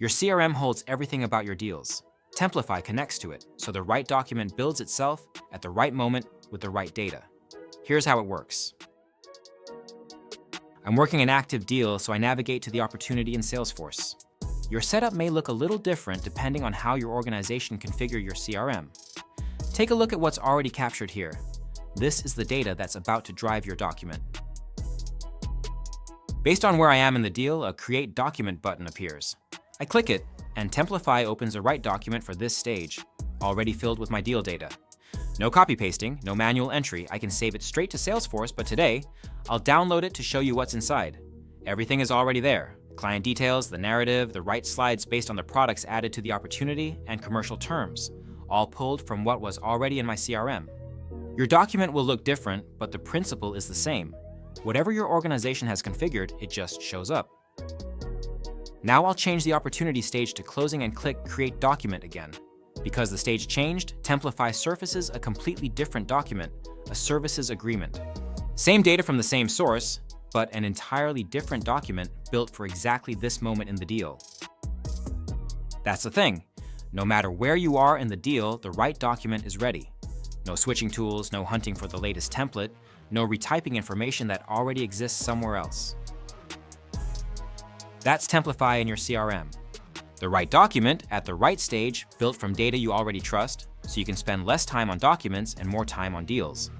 Your CRM holds everything about your deals. Templafy connects to it, so the right document builds itself at the right moment with the right data. Here's how it works. I'm working an active deal, so I navigate to the opportunity in Salesforce. Your setup may look a little different depending on how your organization configures your CRM. Take a look at what's already captured here. This is the data that's about to drive your document. Based on where I am in the deal, a Create Document button appears. I click it, and Templafy opens a right document for this stage, already filled with my deal data. No copy pasting, no manual entry. I can save it straight to Salesforce, but today, I'll download it to show you what's inside. Everything is already there. Client details, the narrative, the right slides based on the products added to the opportunity, and commercial terms, all pulled from what was already in my CRM. Your document will look different, but the principle is the same. Whatever your organization has configured, it just shows up. Now I'll change the opportunity stage to closing and click Create Document again. Because the stage changed, Templafy surfaces a completely different document, a services agreement. Same data from the same source, but an entirely different document built for exactly this moment in the deal. That's the thing. No matter where you are in the deal, the right document is ready. No switching tools, no hunting for the latest template, no retyping information that already exists somewhere else. That's Templafy in your CRM. The right document at the right stage, built from data you already trust, so you can spend less time on documents and more time on deals.